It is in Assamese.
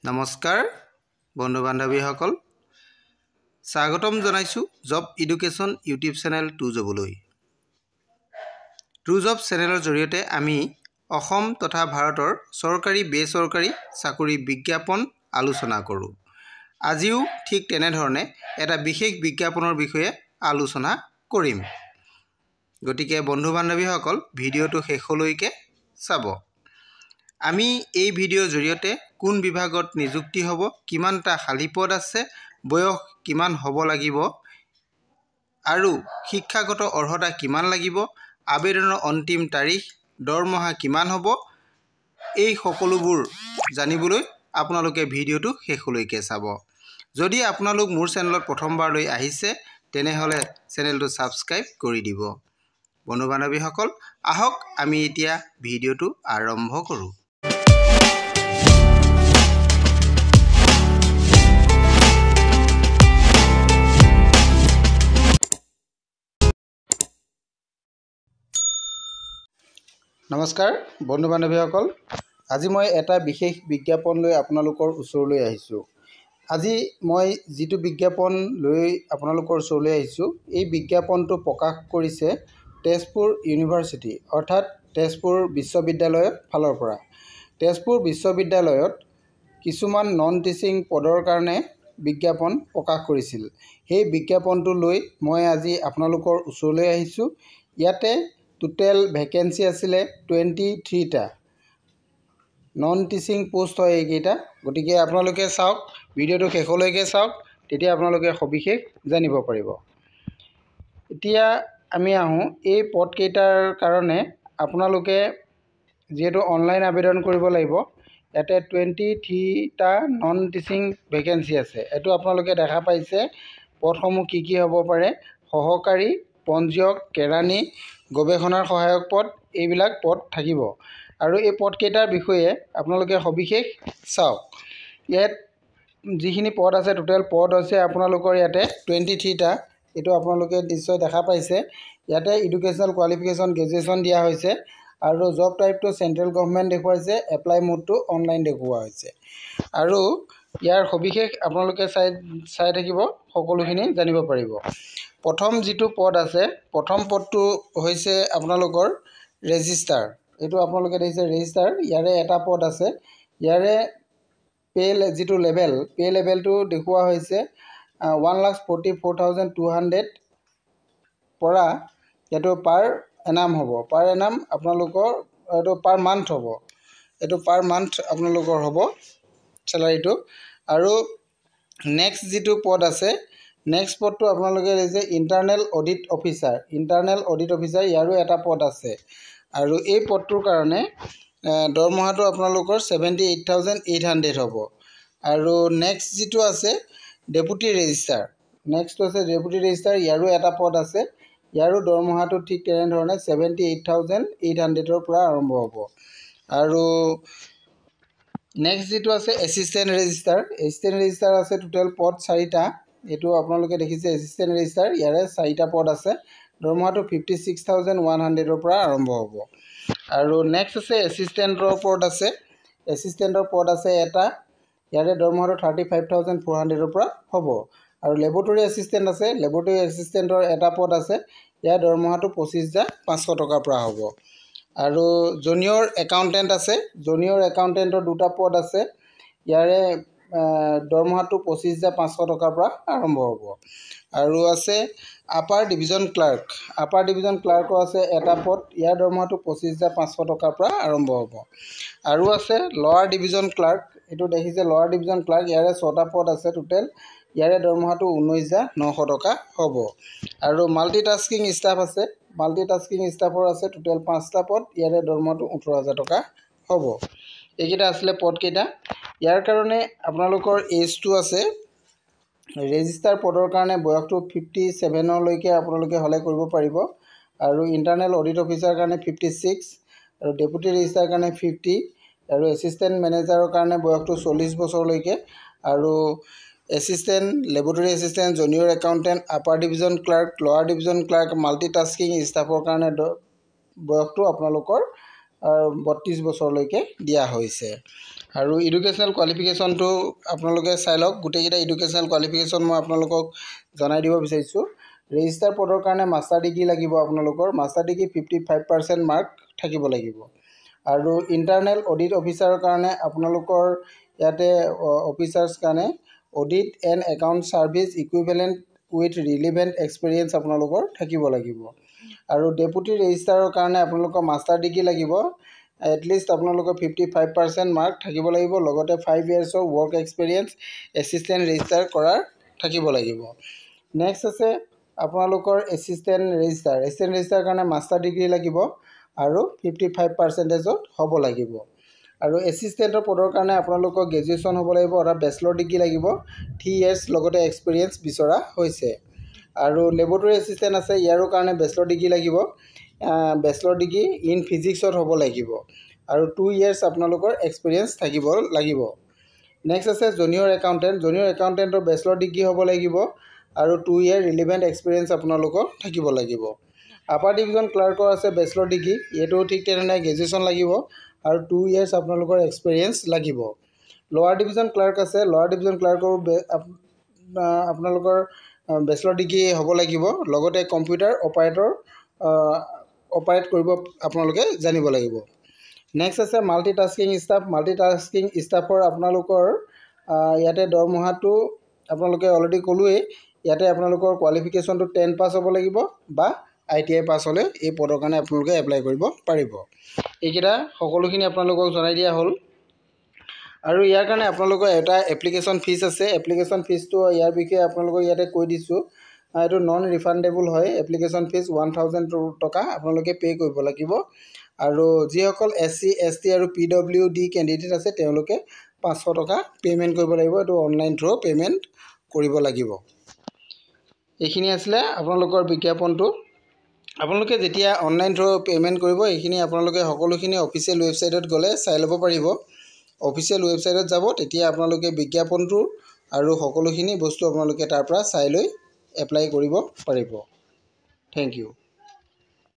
নমস্কাৰ বন্ধু বান্ধৱীসকল স্বাগতম জনাইছো job education YouTube channel to জবলৈ টু জব চেনেলৰ জৰিয়তে আমি অসম তথা ভাৰতৰ চৰকাৰী বেচৰকাৰী চাকৰি বিজ্ঞাপন আলোচনা কৰোঁ। আজিও ঠিক তেনেধৰণে এটা বিশেষ বিজ্ঞাপনৰ বিষয়ে আলোচনা কৰিম। গতিকে বন্ধু বান্ধৱীসকল ভিডিঅ'টো শেষলৈকে চাব। আমি এই ভিডিঅ'ৰ জৰিয়তে কোন বিভাগত নিযুক্তি হ'ব, কিমানটা খালী পদ আছে, বয়স কিমান হ'ব লাগিব আৰু শিক্ষাগত অৰ্হতা কিমান লাগিব, আবেদনৰ অন্তিম তাৰিখ, দৰমহা কিমান হ'ব, এই সকলোবোৰ জানিবলৈ আপোনালোকে ভিডিঅ'টো শেষলৈকে চাব। যদি আপোনালোক মোৰ চেনেলত প্ৰথমবাৰলৈ আহিছে তেনেহ'লে চেনেলটো ছাবস্ক্ৰাইব কৰি দিব। বন্ধু বান্ধৱীসকল আহক আমি এতিয়া ভিডিঅ'টো আৰম্ভ কৰোঁ। নমস্কাৰ বন্ধু বান্ধৱীসকল, আজি মই এটা বিশেষ বিজ্ঞাপন লৈ আপোনালোকৰ ওচৰলৈ আহিছোঁ। আজি মই যিটো বিজ্ঞাপন লৈ আপোনালোকৰ ওচৰলৈ আহিছোঁ, এই বিজ্ঞাপনটো প্ৰকাশ কৰিছে তেজপুৰ ইউনিভাৰ্চিটি অৰ্থাৎ তেজপুৰ বিশ্ববিদ্যালয়ৰ ফালৰ পৰা। তেজপুৰ বিশ্ববিদ্যালয়ত কিছুমান নন টিচিং পদৰ কাৰণে বিজ্ঞাপন প্ৰকাশ কৰিছিল। সেই বিজ্ঞাপনটো লৈ মই আজি আপোনালোকৰ ওচৰলৈ আহিছোঁ। ইয়াতে টোটেল ভেকেঞ্চি আছিলে 23টা নন টিচিং পোষ্ট হয় এইকেইটা। গতিকে আপোনালোকে চাওক, ভিডিঅ'টো শেষলৈকে চাওক, তেতিয়া আপোনালোকে সবিশেষ জানিব পাৰিব। এতিয়া আমি আহোঁ এই পদকেইটাৰ কাৰণে আপোনালোকে যিহেতু অনলাইন আবেদন কৰিব লাগিব। ইয়াতে 23টা নন টিচিং ভেকেঞ্চি আছে। এইটো আপোনালোকে দেখা পাইছে। পদসমূহ কি কি হ'ব পাৰে: সহকাৰী, পঞ্জীয়ক, কেৰাণী, গৱেষণাৰ সহায়ক পদ, এইবিলাক পদ থাকিব। আৰু এই পদকেইটাৰ বিষয়ে আপোনালোকে সবিশেষ চাওক। ইয়াত যিখিনি পদ আছে, টোটেল পদ হৈছে আপোনালোকৰ ইয়াতে 23টা। এইটো আপোনালোকে নিশ্চয় দেখা পাইছে। ইয়াতে এডুকেশ্যনেল কোৱালিফিকেশ্যন গ্ৰেজুৱেশ্যন দিয়া হৈছে আৰু জব টাইপটো চেণ্ট্ৰেল গভৰ্ণমেণ্ট দেখুৱাইছে, এপ্লাই মোডটো অনলাইন দেখুওৱা হৈছে। আৰু ইয়াৰ সবিশেষ আপোনালোকে চাই থাকিব, সকলোখিনি জানিব পাৰিব। প্ৰথম যিটো পদ আছে, প্ৰথম পদটো হৈছে আপোনালোকৰ ৰেজিষ্টাৰ। এইটো আপোনালোকে দেখিছে ৰেজিষ্টাৰ। ইয়াৰে এটা পদ আছে। ইয়াৰে যিটো পে লেভেলটো দেখুওৱা হৈছে 1,44,200 পৰা এইটো পাৰ এনাম হ'ব। পাৰ এনাম আপোনালোকৰ এইটো পাৰ মান্থ হ'ব। এইটো পাৰ মান্থ আপোনালোকৰ হ'ব চেলাৰীটো। আৰু নেক্সট যিটো পদ আছে, নেক্সট পদটো আপোনালোকে দেখিছে internal audit officer. Internal audit officer ইয়াৰো এটা পদ আছে। আৰু এই পদটোৰ কাৰণে দৰমহাটো আপোনালোকৰ 78,800 হ'ব। আৰু নেক্সট যিটো আছে ডেপুটি ৰেজিষ্টাৰ। নেক্সট আছে ডেপুটি ৰেজিষ্টাৰ। ইয়াৰো এটা পদ আছে। ইয়াৰো দৰমহাটো ঠিক তেনেধৰণে 78,800 পৰা আৰম্ভ হ'ব। আৰু নেক্সট যিটো আছে এছিষ্টেণ্ট ৰেজিষ্টাৰ। এছিষ্টেণ্ট ৰেজিষ্টাৰ আছে টোটেল পদ 4টা। এইটো আপোনালোকে দেখিছে এছিষ্টেণ্ট ৰেজিষ্টাৰ। ইয়াৰে 4টা পদ আছে। দৰমহাটো 56,100 পৰা আৰম্ভ হ'ব। আৰু নেক্সট আছে এছিষ্টেণ্টৰ পদ আছে। এছিষ্টেণ্টৰ পদ আছে এটা। ইয়াৰে দৰমহাটো 35,400 পৰা হ'ব। আৰু লেবৰেটৰী এছিষ্টেণ্ট আছে। লেবৰেটৰী এছিষ্টেণ্টৰ এটা পদ আছে। ইয়াৰ দৰমহাটো 25,500 টকাৰ পৰা হ'ব। আৰু জুনিয়ৰ একাউণ্টেণ্ট আছে। জুনিয়ৰ একাউণ্টেণ্টৰ 2টা পদ আছে। ইয়াৰে দৰমহাটো 25,500 টকাৰ পৰা আৰম্ভ হ'ব। আৰু আছে upper division clerk. Upper division ক্লাৰ্কো আছে এটা পদ। ইয়াৰ দৰমহাটো 25,500 টকাৰ পৰা আৰম্ভ হ'ব। আৰু আছে লৱাৰ ডিভিজন ক্লাৰ্ক। এইটো দেখিছে লৱাৰ ডিভিজন ক্লাৰ্ক। ইয়াৰে 6টা পদ আছে টোটেল। ইয়াৰে দৰমহাটো 19,900 টকা হ'ব। আৰু মাল্টিটাস্কিং ষ্টাফ আছে। মাল্টিটাস্কিং ষ্টাফৰ আছে টোটেল 5টা পদ। ইয়াৰে দৰমহাটো 18,000 টকা হ'ব। এইকেইটা আছিলে পদকেইটা। ইয়াৰ কাৰণে আপোনালোকৰ এজটো আছে। ৰেজিষ্টাৰ পদৰ কাৰণে বয়সটো 57লৈকে আপোনালোকে হ'লে কৰিব পাৰিব। আৰু ইণ্টাৰনেল অডিট অফিচাৰৰ কাৰণে 56, আৰু ডেপুটি ৰেজিষ্টাৰৰ কাৰণে 50, আৰু এছিষ্টেণ্ট মেনেজাৰৰ কাৰণে বয়সটো 40 বছৰলৈকে। আৰু assistant, laboratory assistant, junior accountant, upper division clerk, lower division clerk, multitasking ষ্টাফৰ কাৰণে বয়সটো আপোনালোকৰ 32 বছৰলৈকে দিয়া হৈছে। আৰু এডুকেশ্যনেল কোৱালিফিকেশ্যনটো আপোনালোকে চাই লওক। গোটেইকেইটা এডুকেশ্যনেল কোৱালিফিকেশ্যন মই আপোনালোকক জনাই দিব বিচাৰিছোঁ। ৰেজিষ্টাৰ পদৰ কাৰণে মাষ্টাৰ ডিগ্ৰী লাগিব আপোনালোকৰ। মাষ্টাৰ ডিগ্ৰী 55% মাৰ্ক থাকিব লাগিব। আৰু ইণ্টাৰনেল অডিট অফিচাৰৰ কাৰণে আপোনালোকৰ ইয়াতে অফিচাৰ্ছ কাৰণে audit and account service equivalent with relevant experience আপোনালোকৰ থাকিব লাগিব। আৰু ডেপুটি ৰেজিষ্টাৰৰ কাৰণে আপোনালোকৰ মাষ্টাৰ ডিগ্ৰী লাগিব। এটলিষ্ট আপোনালোকৰ 55% মাৰ্ক থাকিব লাগিব। লগতে 5 yearsৰ ৱৰ্ক এক্সপিৰিয়েঞ্চ এছিষ্টেণ্ট ৰেজিষ্টাৰ কৰাৰ থাকিব লাগিব। নেক্সট আছে আপোনালোকৰ এছিষ্টেণ্ট ৰেজিষ্টাৰ কাৰণে মাষ্টাৰ ডিগ্ৰী লাগিব আৰু 55%ত হ'ব লাগিব। আৰু এছিষ্টেণ্টৰ পদৰ কাৰণে আপোনালোকৰ গ্ৰেজুৱেশ্যন হ'ব লাগিব, অৰ্থাৎ বেচেলৰ ডিগ্ৰী লাগিব। 3 years লগতে এক্সপিৰিয়েঞ্চ বিচৰা হৈছে। আৰু লেবৰেটৰী এছিষ্টেণ্ট আছে, ইয়াৰো কাৰণে বেচেলৰ ডিগ্ৰী লাগিব। বেচেলৰ ডিগ্ৰী ইন ফিজিক্সত হ'ব লাগিব আৰু 2 years আপোনালোকৰ এক্সপিৰিয়েঞ্চ থাকিব লাগিব। নেক্সট আছে জুনিয়ৰ একাউণ্টেণ্টৰ বেচেলৰ ডিগ্ৰী হ'ব লাগিব আৰু 2 year ৰিলিভেণ্ট এক্সপিৰিয়েঞ্চ আপোনালোকৰ থাকিব লাগিব। আপাৰ ডিভিজন ক্লাৰ্কৰ আছে বেচেলৰ ডিগ্ৰী, এইটো ঠিক তেনেদৰে গ্ৰেজুৱেশ্যন লাগিব আৰু 2 years আপোনালোকৰ এক্সপিৰিয়েঞ্চ লাগিব। লোৱাৰ ডিভিজন ক্লাৰ্ক আছে, লোৱাৰ ডিভিজন ক্লাৰ্কৰ আপোনালোকৰ বেচেলৰ ডিগ্ৰী হ'ব লাগিব। লগতে কম্পিউটাৰ অপাৰেট কৰিব আপোনালোকে জানিব লাগিব। নেক্সট আছে মাল্টিটাস্কিং ষ্টাফৰ আপোনালোকৰ ইয়াতে দৰমহাটো আপোনালোকে অলৰেডি ক'লোৱেই। ইয়াতে আপোনালোকৰ কোৱালিফিকেশ্যনটো 10 পাছ হ'ব লাগিব বা ITI পাছ হ'লে এই পদৰ কাৰণে আপোনালোকে এপ্লাই কৰিব পাৰিব। এইকেইটা সকলোখিনি আপোনালোকক জনাই দিয়া হ'ল। আৰু ইয়াৰ কাৰণে আপোনালোকৰ এটা এপ্লিকেশ্যন ফিজ আছে। এপ্লিকেশ্যন ফিজটো ইয়াৰ বিষয়ে আপোনালোকক ইয়াতে কৈ দিছোঁ। এইটো নন ৰিফাণ্ডেবল হয়। এপ্লিকেশ্যন ফিজ 1000 টকা আপোনালোকে পে' কৰিব লাগিব। আৰু যিসকল SC ST আৰু PWD কেণ্ডিডেট আছে তেওঁলোকে 500 টকা পে'মেণ্ট কৰিব লাগিব। এইটো অনলাইন থ্ৰু পে'মেণ্ট কৰিব লাগিব। এইখিনি আছিলে আপোনালোকৰ বিজ্ঞাপনটো। আপোনালোকে যেতিয়া অনলাইন থ্ৰু পে'মেণ্ট কৰিব এইখিনি আপোনালোকে সকলোখিনি অফিচিয়েল ৱেবছাইটত গ'লে চাই ল'ব পাৰিব। অফিচিয়েল ৱেবছাইটত যাব, তেতিয়া আপোনালোকে বিজ্ঞাপনটো আৰু সকলোখিনি বস্তু আপোনালোকে তাৰ পৰা চাই লৈ এপ্লাই কৰিব পাৰিব। Thank U.